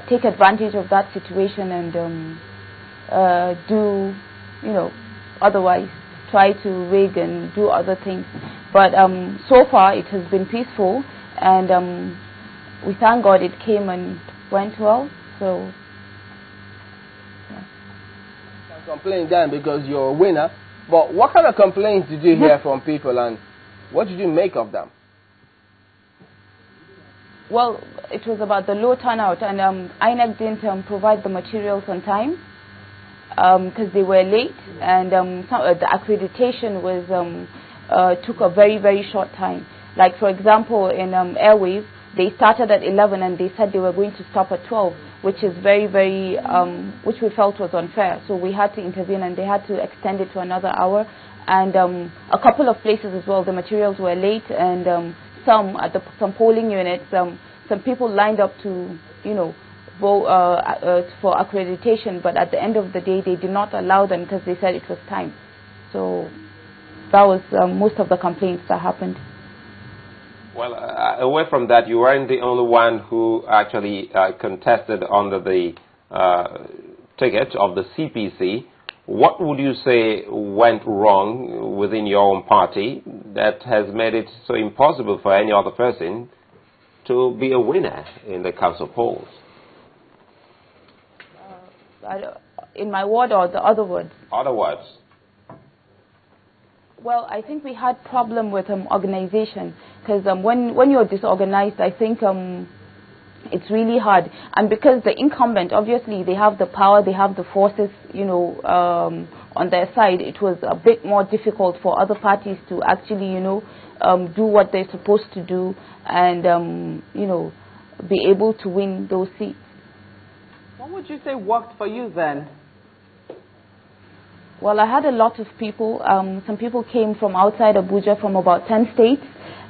take advantage of that situation and do, otherwise try to rig and do other things. But so far it has been peaceful, and we thank God it came and went well. So complain then because you're a winner. But what kind of complaints did you hear from people, and what did you make of them? Well, it was about the low turnout, and INEC didn't provide the materials on time because they were late, and the accreditation was took a very, very short time. Like, for example, in Airwave, they started at 11 and they said they were going to stop at 12, which is very, very, which we felt was unfair. So we had to intervene, and they had to extend it to another hour. And a couple of places as well, the materials were late, and some at some polling units, some people lined up to, vote for accreditation, but at the end of the day, they did not allow them because they said it was time. So that was most of the complaints that happened. Well, away from that, you weren't the only one who actually contested under the ticket of the CPC. What would you say went wrong within your own party that has made it so impossible for any other person to be a winner in the council polls? In my ward or the other wards? Other wards. Well, I think we had problem with organization, because when you're disorganized, I think it's really hard. And because the incumbent, obviously, they have the power, they have the forces, on their side, it was a bit more difficult for other parties to actually, do what they're supposed to do and, be able to win those seats. What would you say worked for you then? Well, I had a lot of people. Some people came from outside Abuja, from about 10 states,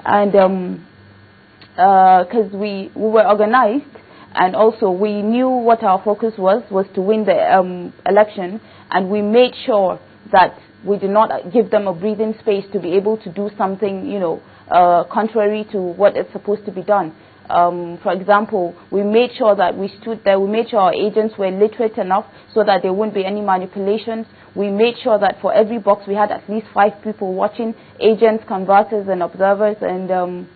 and because we were organized, and also we knew what our focus was to win the election, and we made sure that we did not give them a breathing space to be able to do something, contrary to what is supposed to be done. For example, we made sure that we stood there, we made sure our agents were literate enough so that there wouldn't be any manipulations. We made sure that for every box we had at least 5 people watching, agents, converters and observers, and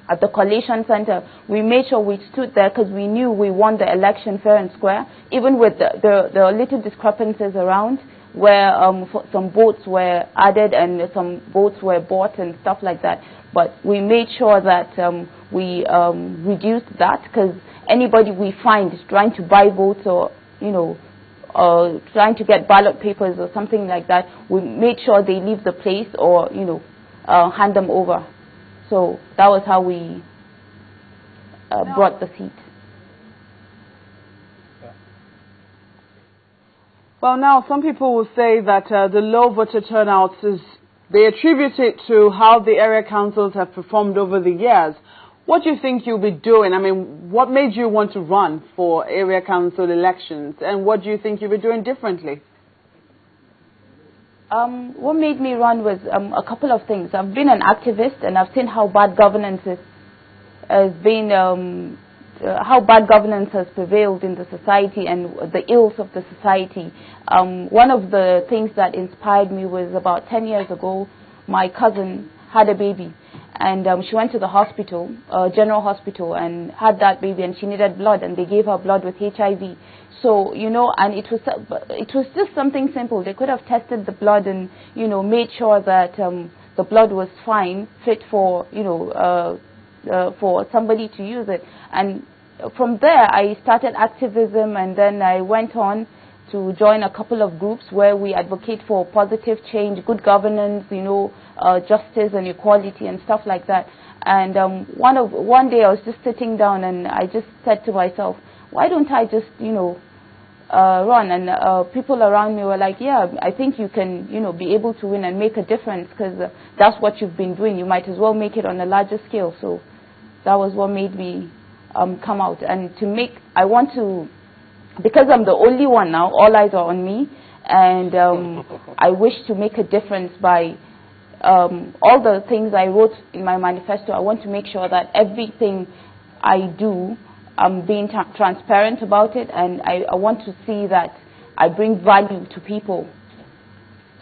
at the collation center, we made sure we stood there because we knew we won the election fair and square, even with the little discrepancies around where some votes were added and some votes were bought and stuff like that. But we made sure that we reduced that, because anybody we find is trying to buy votes or, trying to get ballot papers or something like that, we made sure they leave the place or, hand them over. So that was how we brought the seat. Well, now some people will say that the low voter turnout they attribute it to how the area councils have performed over the years. What do you think you'll be doing? I mean, what made you want to run for area council elections, and what do you think you'll be doing differently? What made me run was a couple of things. I've been an activist, and I've seen how bad governance has been, how bad governance has prevailed in the society and the ills of the society. One of the things that inspired me was about 10 years ago, my cousin had a baby, and she went to the hospital, general hospital, and had that baby, and she needed blood, and they gave her blood with HIV. So, and it was just something simple. They could have tested the blood and, made sure that the blood was fine, fit for, for somebody to use it. And from there, I started activism, and then I went on to join a couple of groups where we advocate for positive change, good governance, justice and equality and stuff like that. And one day I was just sitting down, and I just said to myself, why don't I just, run? And people around me were like, yeah, I think you can, be able to win and make a difference, because that's what you've been doing. You might as well make it on a larger scale. So that was what made me come out. And I want to, because I'm the only one now, all eyes are on me, and I wish to make a difference by all the things I wrote in my manifesto. I want to make sure that everything I do I'm being transparent about it, and I want to see that I bring value to people.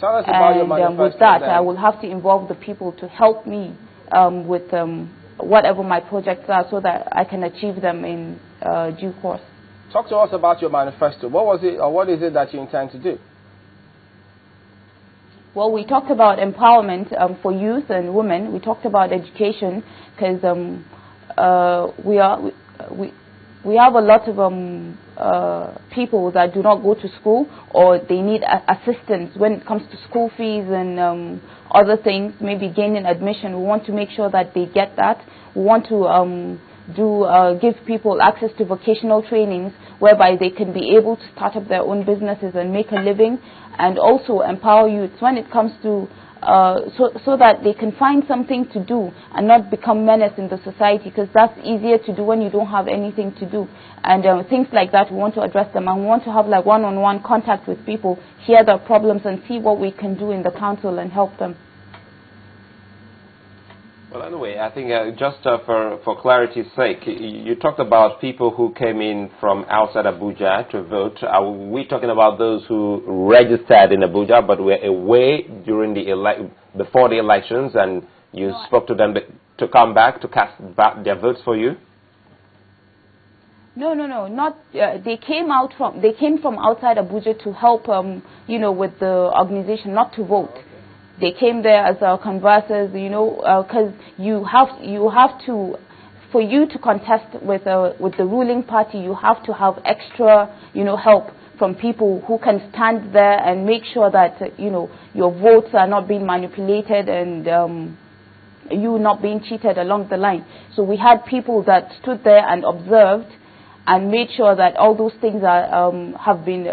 Tell us about your manifesto. With that, I will have to involve the people to help me with whatever my projects are, so that I can achieve them in due course. Talk to us about your manifesto. What was it, or what is it that you intend to do? Well, we talked about empowerment for youth and women. We talked about education, because we have a lot of people that do not go to school, or they need assistance when it comes to school fees and other things, maybe gaining admission. We want to make sure that they get that. We want to give people access to vocational trainings whereby they can be able to start up their own businesses and make a living, and also empower youths when it comes to so that they can find something to do and not become menace in the society, because that's easier to do when you don't have anything to do. And things like that, we want to address them, and we want to have like one-on-one contact with people, hear their problems and see what we can do in the council and help them. Well, anyway, I think just for clarity's sake, you talked about people who came in from outside Abuja to vote. Are we talking about those who registered in Abuja but were away during before the elections, and you spoke to them to come back to cast back their votes for you? No, not. They came from outside Abuja to help, with the organization, not to vote. They came there as conversers, because you have to, for you to contest with the ruling party, you have to have extra, help from people who can stand there and make sure that, your votes are not being manipulated and you not being cheated along the line. So we had people that stood there and observed and made sure that all those things have been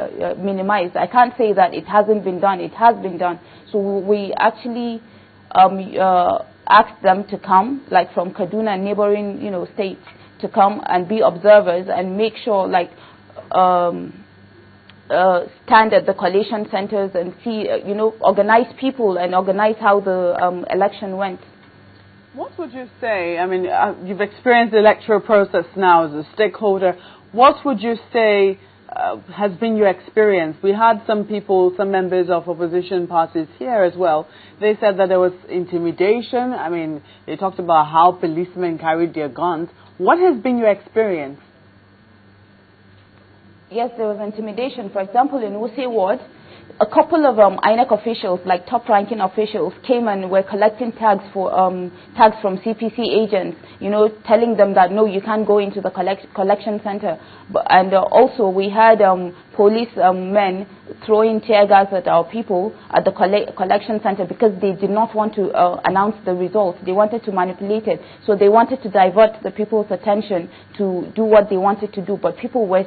minimized. I can't say that it hasn't been done. It has been done. So we actually asked them to come, like from Kaduna and neighboring, states, to come and be observers and make sure, like, stand at the collation centers and see, organize people and organize how the election went. What would you say, I mean, you've experienced the electoral process now as a stakeholder. What would you say has been your experience? We had some people, some members of opposition parties here as well. They said that there was intimidation. I mean, they talked about how policemen carried their guns. What has been your experience? Yes, there was intimidation. For example, in Wuse Ward, a couple of INEC officials, like top-ranking officials, came and were collecting tags from CPC agents, telling them that, no, you can't go into the collection center. And also we had police men throwing tear gas at our people at the collection center because they did not want to announce the results. They wanted to manipulate it. So they wanted to divert the people's attention to do what they wanted to do. But people were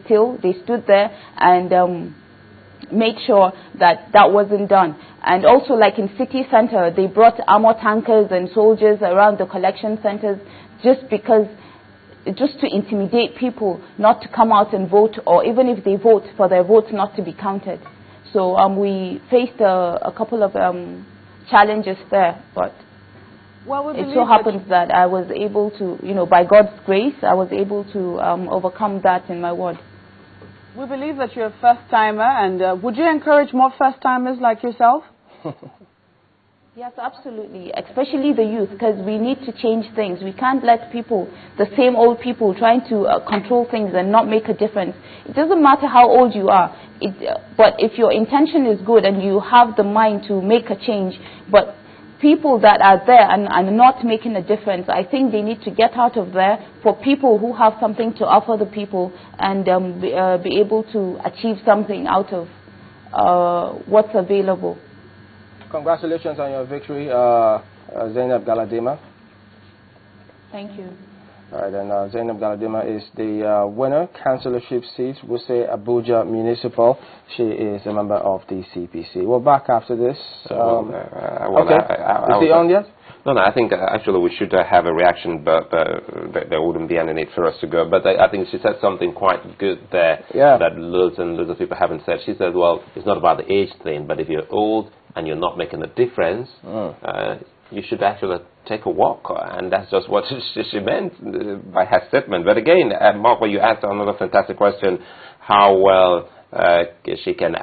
still, they stood there and made sure that that wasn't done. And also, like in city center, they brought armor tankers and soldiers around the collection centers just to intimidate people not to come out and vote, or even if they vote, for their votes not to be counted. So we faced a couple of challenges there, but it so happens that I was able to, by God's grace, I was able to overcome that in my ward. We believe that you're a first-timer, and would you encourage more first-timers like yourself? Yes, absolutely, especially the youth, because we need to change things. We can't let people, the same old people, trying to control things and not make a difference. It doesn't matter how old you are, but if your intention is good and you have the mind to make a change, but people that are there and are not making a difference, I think they need to get out of there for people who have something to offer the people and be able to achieve something out of what's available. Congratulations on your victory, Zainab Galadima. Thank you. All right, and Zainab Galadima is the winner, councillorship seat, Wuse Abuja Municipal. She is a member of the CPC. We're back after this. Okay. Is he on yet? No, I think actually we should have a reaction, but there wouldn't be any need for us to go. But I think she said something quite good there that loads and loads of people haven't said. She said, well, it's not about the age thing, but if you're old and you're not making a difference, you should actually take a walk, and that's just what she meant by her statement. But again, Marco, you asked another fantastic question, how well she can